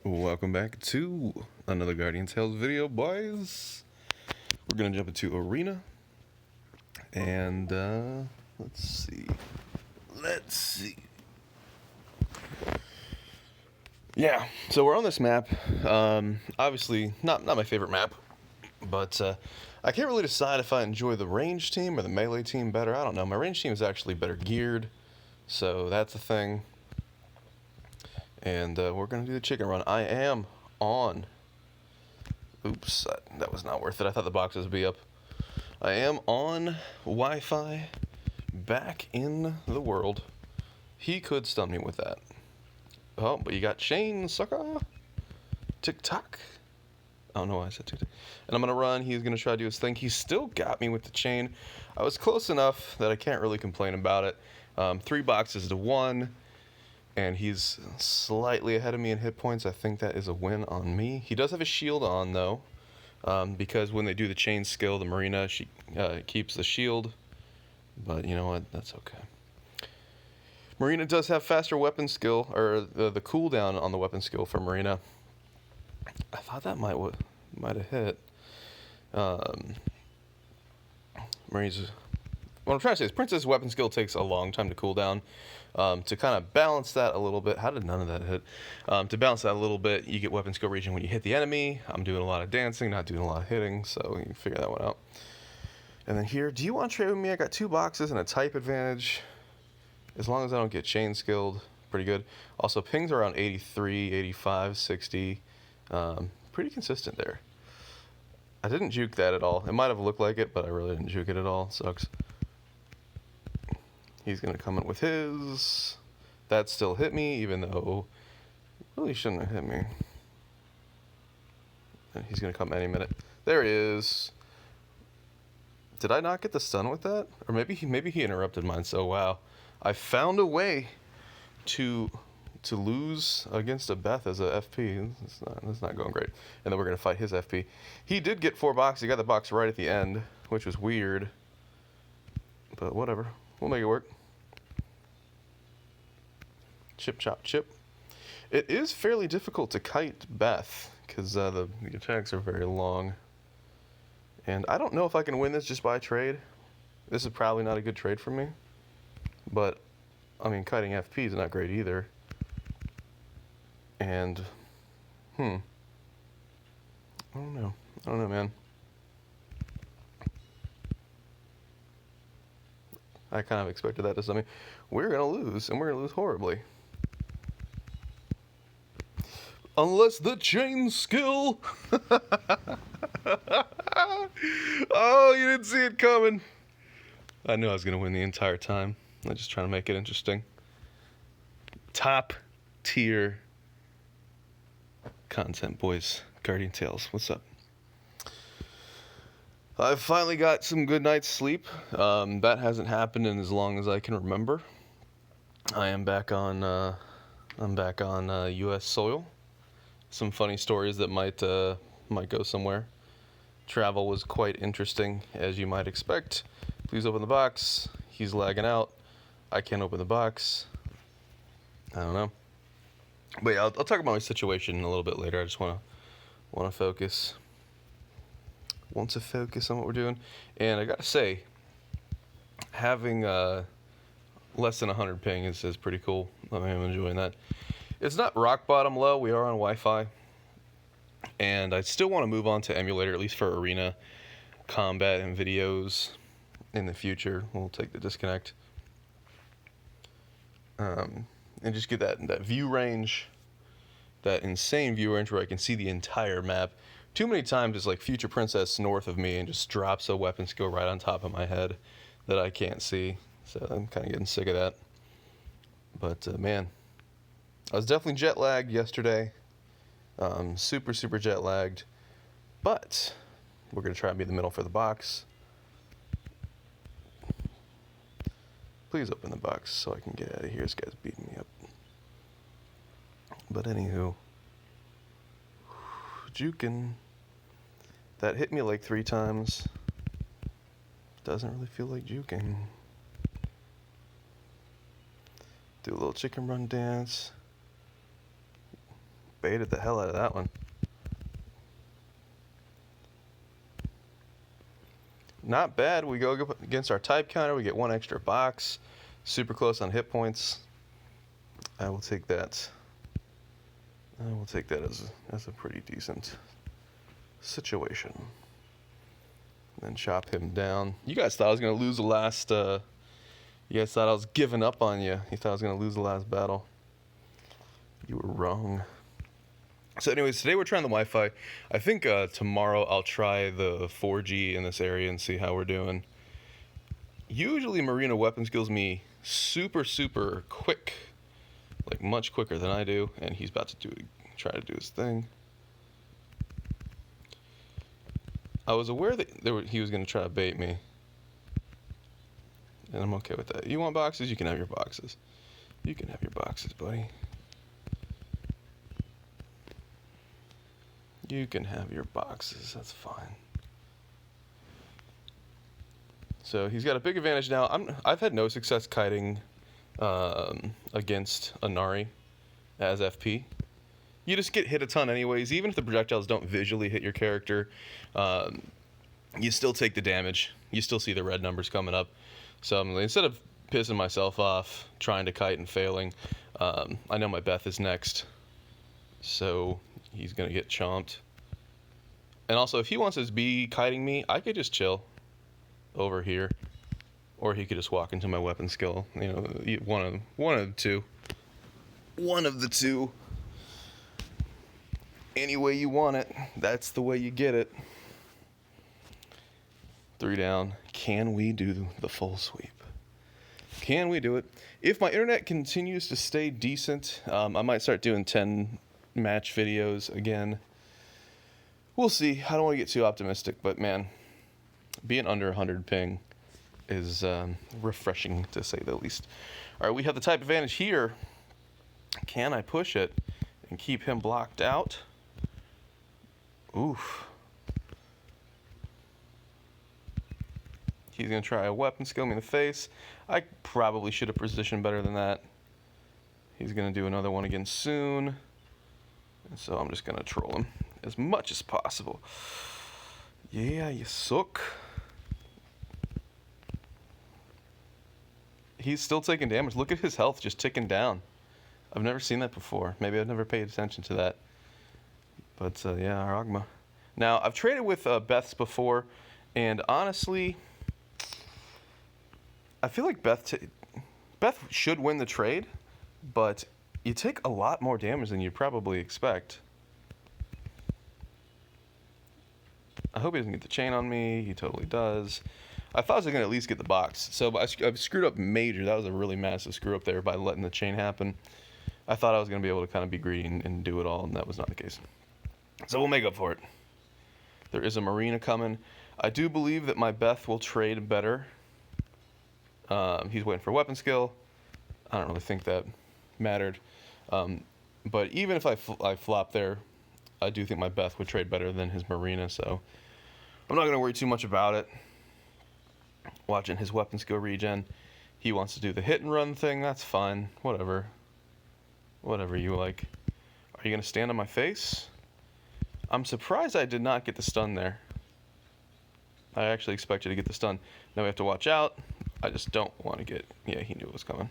Welcome back to another Guardian Tales video, boys. We're gonna jump into Arena, and let's see. Yeah, so we're on this map. Obviously, not my favorite map, but I can't really decide if I enjoy the range team or the melee team better. I don't know. My range team is actually better geared, so that's a thing. And we're gonna do the chicken run. I am on. Oops, that was not worth it. I thought the boxes would be up. I am on Wi-Fi, back in the world. He could stun me with that. Oh, but you got Shane, sucker. TikTok. I don't know why I said TikTok. And I'm gonna run. He's gonna try to do his thing. He still got me with the chain. I was close enough that I can't really complain about it. 3 boxes to 1. And he's slightly ahead of me in hit points. I think that is a win on me. He does have a shield on, though, because when they do the chain skill, the Marina, she keeps the shield. But you know what? That's okay. Marina does have faster weapon skill, or the cooldown on the weapon skill for Marina. I thought that might have hit. Marina's... What I'm trying to say is Princess weapon skill takes a long time to cool down. To kind of balance that a little bit, how did none of that hit? To balance that a little bit, you get weapon skill regen when you hit the enemy. I'm doing a lot of dancing, not doing a lot of hitting, so you can figure that one out. And then here, do you want to trade with me? I got 2 boxes and a type advantage. As long as I don't get chain skilled, pretty good. Also, pings are around 83, 85, 60. Pretty consistent there. I didn't juke that at all. It might have looked like it, but I really didn't juke it at all. Sucks. He's going to come in with his. That still hit me, even though really shouldn't have hit me. And he's going to come any minute. There he is. Did I not get the stun with that? Or maybe he interrupted mine, so wow. I found a way to lose against a Beth as a FP. That's not going great. And then we're going to fight his FP. He did get 4 boxes. He got the box right at the end, which was weird. But whatever. We'll make it work. Chip, chop, chip. It is fairly difficult to kite Beth, because the attacks are very long. And I don't know if I can win this just by trade. This is probably not a good trade for me. But, I mean, kiting FP is not great either. And, I don't know, man. I kind of expected that to something. We're going to lose, and we're going to lose horribly. Unless the chain skill. Oh, you didn't see it coming. I knew I was going to win the entire time. I'm just trying to make it interesting. Top tier content, boys. Guardian Tales, what's up? I've finally got some good night's sleep. That hasn't happened in as long as I can remember. I am back on U.S. soil. Some funny stories that might go somewhere. Travel was quite interesting, as you might expect. Please open the box. He's lagging out. I can't open the box. I don't know. But yeah, I'll talk about my situation a little bit later. I just want to focus. Want to focus on what we're doing. And I gotta say, having less than 100 ping is pretty cool. I mean, I'm enjoying that. It's not rock bottom low. We are on Wi-Fi. And I still want to move on to emulator, at least for arena combat and videos in the future. We'll take the disconnect. And just get that view range, that insane view range where I can see the entire map. Too many times it's like Future Princess north of me and just drops a weapon skill right on top of my head that I can't see. So I'm kind of getting sick of that. But man, I was definitely jet lagged yesterday. Super jet lagged. But we're going to try and be in the middle for the box. Please open the box so I can get out of here. This guy's beating me up. But anywho, juking. That hit me like 3 times. Doesn't really feel like juking. Do a little chicken run dance. baited the hell out of that one. Not bad. We go against our type counter. We get 1 extra box. Super close on hit points. I will take that. I will take that as a pretty decent situation. Then chop him down. You guys thought I was going to lose the last... you guys thought I was giving up on you. You thought I was going to lose the last battle. You were wrong. So anyways, today we're trying the Wi-Fi. I think tomorrow I'll try the 4G in this area and see how we're doing. Usually Marina weapons kills me super quick. Like much quicker than I do. And he's about to try to do his thing. I was aware that he was going to try to bait me. And I'm okay with that. You want boxes? You can have your boxes. You can have your boxes, buddy. You can have your boxes. That's fine. So he's got a big advantage now. I've had no success kiting against Inari as FP. You just get hit a ton anyways. Even if the projectiles don't visually hit your character, you still take the damage. You still see the red numbers coming up. So instead of pissing myself off trying to kite and failing, I know my Beth is next. So he's going to get chomped. And also, if he wants his B kiting me, I could just chill over here. Or he could just walk into my weapon skill. You know, one of the two. One of the two. Any way you want it, that's the way you get it. 3 down. Can we do the full sweep? Can we do it? If my internet continues to stay decent, I might start doing 10 match videos again. We'll see. I don't want to get too optimistic, but man, being under 100 ping is refreshing to say the least. All right, we have the type advantage here. Can I push it and keep him blocked out? Oof. He's going to try a weapon skill me in the face. I probably should have positioned better than that. He's going to do another one again soon. And so I'm just going to troll him as much as possible. Yeah, you suck. He's still taking damage. Look at his health just ticking down. I've never seen that before. Maybe I've never paid attention to that. But yeah, Aragma. Now, I've traded with Beth's before, and honestly, I feel like Beth should win the trade, but you take a lot more damage than you probably expect. I hope he doesn't get the chain on me. He totally does. I thought I was going to at least get the box. So I've screwed up major. That was a really massive screw up there by letting the chain happen. I thought I was going to be able to kind of be greedy and do it all, and that was not the case. So we'll make up for it. There is a Marina coming. I do believe that my Beth will trade better. He's waiting for weapon skill. I don't really think that mattered. But even if I flop there, I do think my Beth would trade better than his Marina, so I'm not going to worry too much about it. Watching his weapon skill regen. He wants to do the hit and run thing. That's fine. Whatever. Whatever you like. Are you going to stand on my face? I'm surprised I did not get the stun there. I actually expected to get the stun. Now we have to watch out. I just don't want to get... Yeah, he knew it was coming.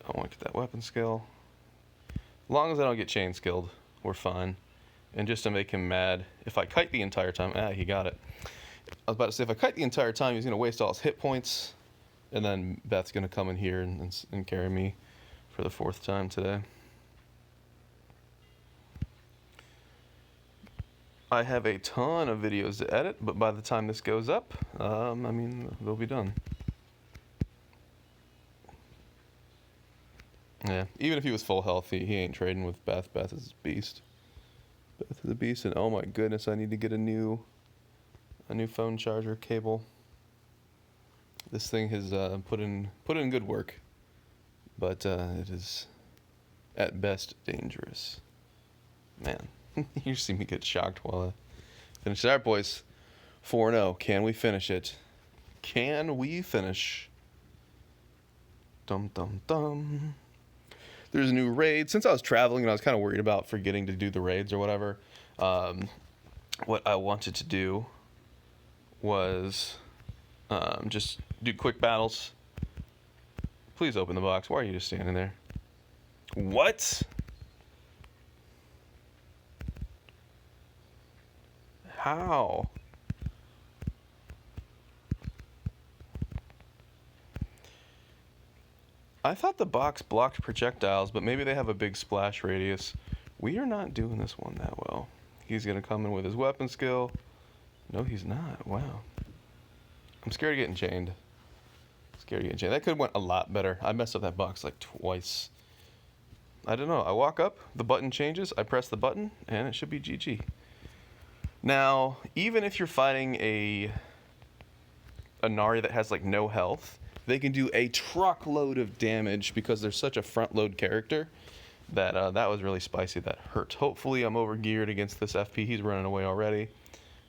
I want to get that weapon skill. As long as I don't get chain skilled, we're fine. And just to make him mad, if I kite the entire time... he got it. I was about to say, if I kite the entire time, he's going to waste all his hit points. And then Beth's going to come in here and carry me for the 4th time today. I have a ton of videos to edit, but by the time this goes up, I mean, they'll be done. Yeah, even if he was full health, he ain't trading with Beth. Beth is a beast. Beth is a beast, and oh my goodness, I need to get a new phone charger cable. This thing has put in good work, but it is at best dangerous. Man, you see me get shocked while I finish it. All right, boys, 4-0. Can we finish it? Can we finish? Dum dum dum. there's a new raid. Since I was traveling and I was kind of worried about forgetting to do the raids or whatever, what I wanted to do was just do quick battles. Please open the box. Why are you just standing there? What? How? I thought the box blocked projectiles, but maybe they have a big splash radius. We are not doing this one that well. He's going to come in with his weapon skill. No, he's not. Wow. I'm scared of getting chained. That could have went a lot better. I messed up that box like twice. I don't know. I walk up, the button changes, I press the button, and it should be GG. Now, even if you're fighting a Nari that has like no health, they can do a truckload of damage because they're such a front load character that that was really spicy. That hurt. Hopefully I'm over geared against this FP. He's running away already.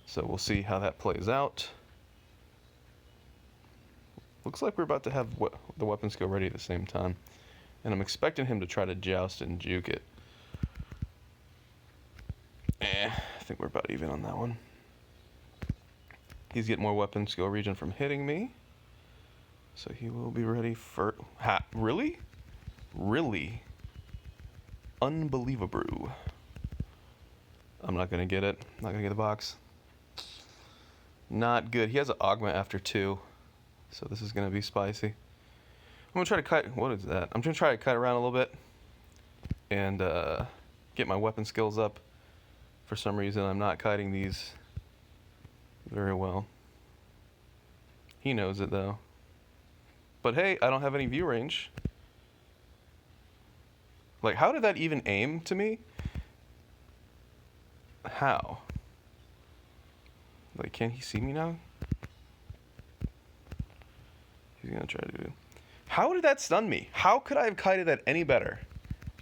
So we'll see how that plays out. Looks like we're about to have the weapon skill ready at the same time. And I'm expecting him to try to joust and juke it. I think we're about even on that one. He's getting more weapon skill regen from hitting me. So he will be ready for... Really? Really? Unbelievable. I'm not going to get it. Not going to get the box. Not good. He has an augment after 2. So this is going to be spicy. I'm going to try to cut... What is that? I'm going to try to cut around a little bit. And get my weapon skills up. For some reason, I'm not kiting these very well. He knows it, though. But hey, I don't have any view range. Like, how did that even aim to me? How? Like, can he see me now? He's gonna try to do... How did that stun me? How could I have kited that any better?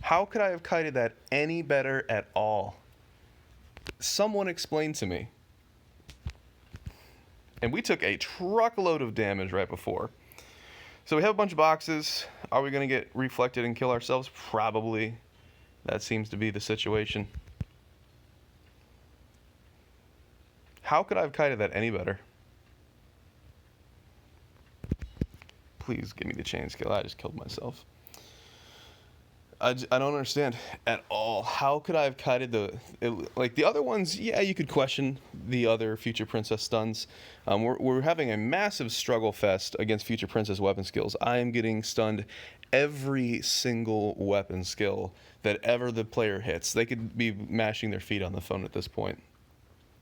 How could I have kited that any better at all? Someone explain to me. And we took a truckload of damage right before. So we have a bunch of boxes. Are we going to get reflected and kill ourselves? Probably. That seems to be the situation. How could I have kited that any better? Please give me the chain skill. I just killed myself. I don't understand at all. How could I have kited like the other ones? Yeah, you could question the other Future Princess stuns. We're having a massive struggle fest against Future Princess weapon skills. I am getting stunned every single weapon skill that ever the player hits. They could be mashing their feet on the phone at this point.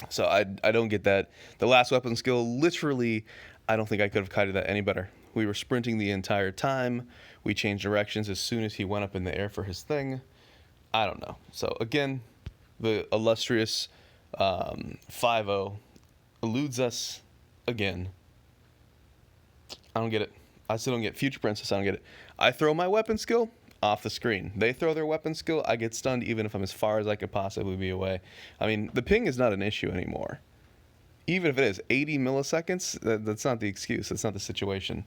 So I don't get that. The last weapon skill, literally, I don't think I could have kited that any better. We were sprinting the entire time. We changed directions as soon as he went up in the air for his thing. I don't know. So again, the illustrious 5-0 eludes us again. I don't get it. I still don't get Future Princess. I don't get it. I throw my weapon skill off the screen. They throw their weapon skill. I get stunned even if I'm as far as I could possibly be away. I mean, the ping is not an issue anymore. Even if it is 80 milliseconds, that's not the excuse. That's not the situation.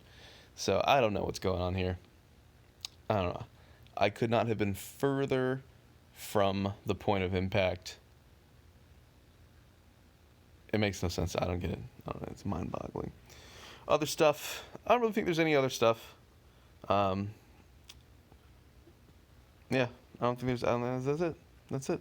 So I don't know what's going on here. I don't know. I could not have been further from the point of impact. It makes no sense. I don't get it. I don't know. It's mind-boggling. Other stuff. I don't really think there's any other stuff. Yeah. I don't think there's... that's it. That's it.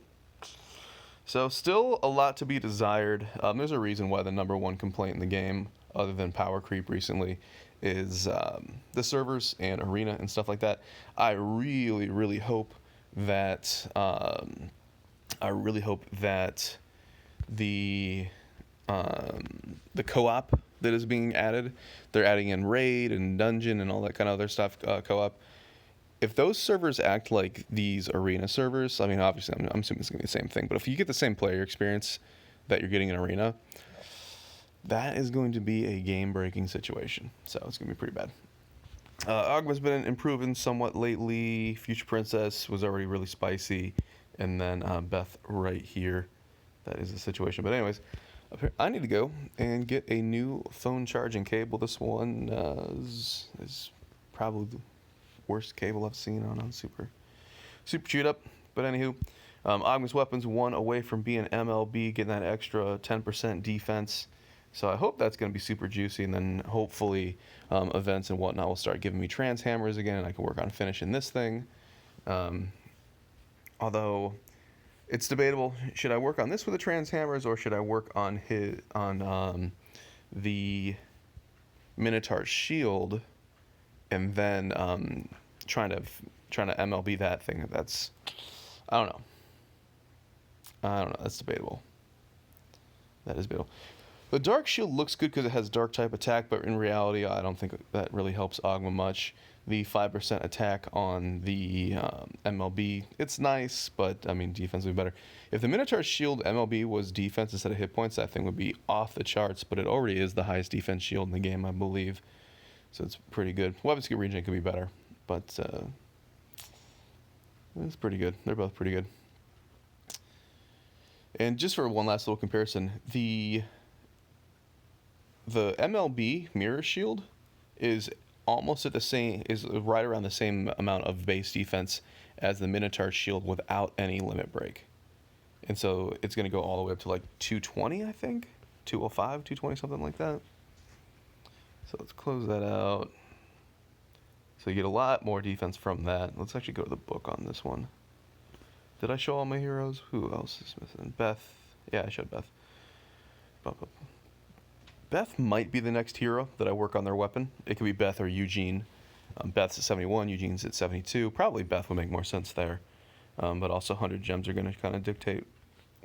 So still a lot to be desired. There's a reason why the #1 complaint in the game, other than power creep recently, is the servers and arena and stuff like that. I really, really hope that the co-op that is being added, they're adding in raid and dungeon and all that kind of other stuff, co-op. If those servers act like these arena servers, I mean, obviously, I'm assuming it's going to be the same thing, but if you get the same player experience that you're getting in arena, that is going to be a game-breaking situation. So it's going to be pretty bad. Ogma's been improving somewhat lately. Future Princess was already really spicy. And then Beth right here. That is the situation. But anyways, I need to go and get a new phone charging cable. This one is probably the worst cable I've seen on Super. super chewed up. But anywho, Ogma's weapons 1 away from being MLB, getting that extra 10% defense. So I hope that's going to be super juicy, and then hopefully events and whatnot will start giving me trans hammers again, and I can work on finishing this thing. Although it's debatable, should I work on this with the trans hammers, or should I work on the Minotaur shield, and then trying to MLB that thing? That's I don't know. That's debatable. That is debatable. The Dark Shield looks good because it has Dark type attack, but in reality, I don't think that really helps Ogma much. The 5% attack on the MLB, it's nice, but I mean, defense would be better. If the Minotaur Shield MLB was defense instead of hit points, that thing would be off the charts, but it already is the highest defense shield in the game, I believe. So it's pretty good. Weapon skill regen could be better, but it's pretty good. They're both pretty good. And just for one last little comparison, the MLB Mirror Shield is almost at the same, is right around the same amount of base defense as the Minotaur Shield without any limit break. And so it's going to go all the way up to like 220, I think. 205, 220, something like that. So let's close that out. So you get a lot more defense from that. Let's actually go to the book on this one. Did I show all my heroes? Who else is missing? Beth. Yeah, I showed Beth. Beth might be the next hero that I work on their weapon. It could be Beth or Eugene. Beth's at 71, Eugene's at 72. Probably Beth would make more sense there. But also 100 gems are going to kind of dictate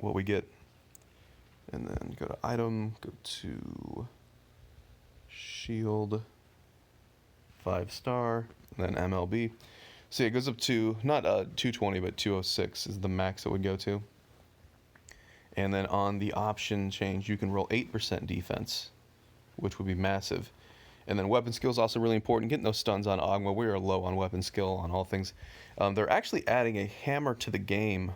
what we get. And then go to item, go to shield, 5-star, and then MLB. So it goes up to, not 220, but 206 is the max it would go to. And then on the option change, you can roll 8% defense, which would be massive. And then weapon skill is also really important. Getting those stuns on Ogma, we are low on weapon skill on all things. They're actually adding a hammer to the game.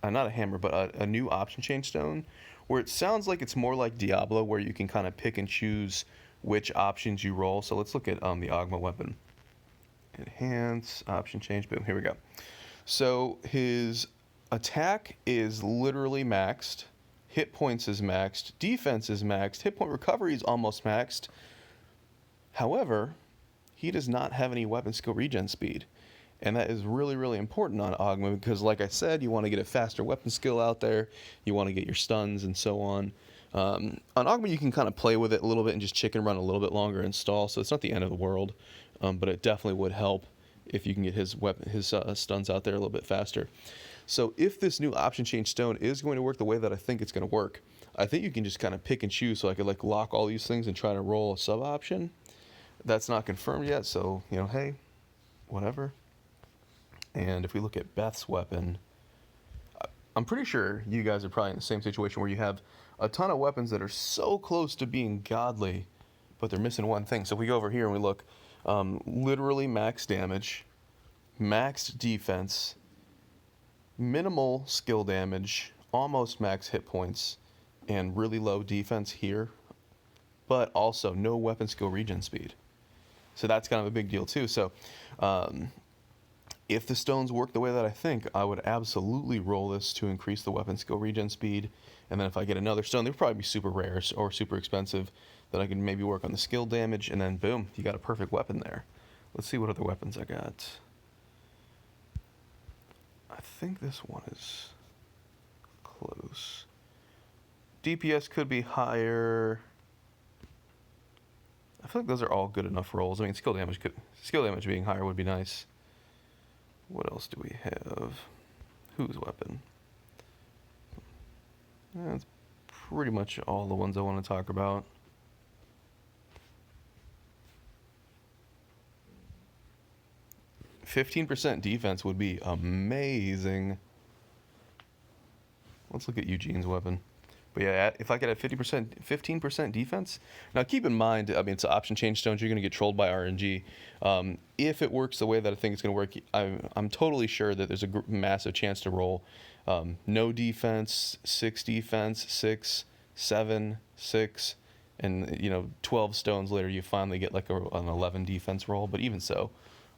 Not a hammer, but a new option change stone, where it sounds like it's more like Diablo, where you can kind of pick and choose which options you roll. So let's look at the Ogma weapon. Enhance, option change, boom, here we go. So his attack is literally maxed, hit points is maxed, defense is maxed, hit point recovery is almost maxed. However, he does not have any weapon skill regen speed. And that is really, really important on Ogma because, like I said, you want to get a faster weapon skill out there. You want to get your stuns and so on. On Ogma, you can kind of play with it a little bit and just chicken run a little bit longer and stall. So it's not the end of the world, but it definitely would help if you can get his stuns out there a little bit faster. So if this new option change stone is going to work the way that I think it's going to work, I think you can just kind of pick and choose. So I could like lock all these things and try to roll a sub option. That's not confirmed yet. So, you know, hey, whatever. And if we look at Beth's weapon, I'm pretty sure you guys are probably in the same situation where you have a ton of weapons that are so close to being godly, but they're missing one thing. So if we go over here and we look, literally max damage, max defense, minimal skill damage, almost max hit points, and really low defense here, but also no weapon skill regen speed. So that's kind of a big deal too. So if the stones work the way that I think, I would absolutely roll this to increase the weapon skill regen speed. And then if I get another stone, they'd probably be super rare or super expensive, that I can maybe work on the skill damage, and then boom, you got a perfect weapon there. Let's see what other weapons I got. I think this one is close. DPS could be higher. I feel like those are all good enough rolls. I mean, skill damage being higher would be nice. What else do we have? Whose weapon? That's pretty much all the ones I want to talk about. %15 defense would be amazing. Let's look at Eugene's weapon. But yeah, if I get a 15% defense. Now keep in mind, I mean, it's an option change stones. You're going to get trolled by RNG. If it works the way that I think it's going to work, I'm totally sure that there's a massive chance to roll no defense, 6 defense, 6, 7, 6, and 12 stones later you finally get like an 11 defense roll. But even so,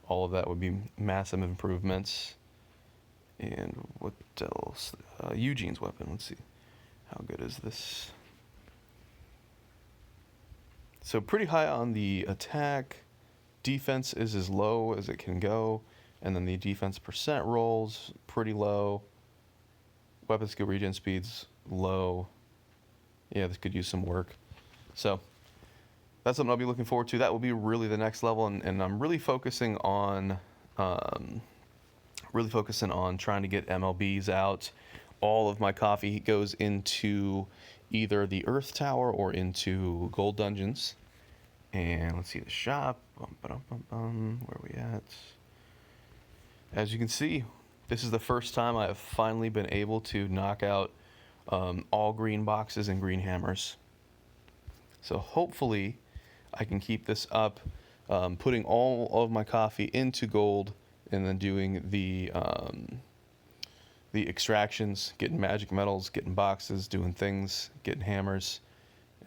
all of that would be massive improvements. And what else? Eugene's weapon. Let's see. How good is this? So pretty high on the attack. Defense is as low as it can go. And then the defense percent rolls pretty low. Weapon skill regen speed's low. Yeah, this could use some work. So that's something I'll be looking forward to. That will be really the next level, and I'm really focusing on trying to get MLBs out. All of my coffee goes into either the Earth Tower or into Gold Dungeons. And let's see the shop. Where are we at? As you can see, this is the first time I have finally been able to knock out all green boxes and green hammers. So hopefully I can keep this up, putting all of my coffee into gold and then doing the extractions, getting magic metals, getting boxes, doing things, getting hammers.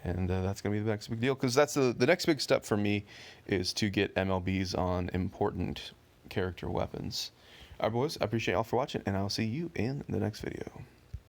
And that's going to be the next big deal, because that's the next big step for me is to get MLBs on important character weapons. All right, boys, I appreciate y'all for watching, and I'll see you in the next video.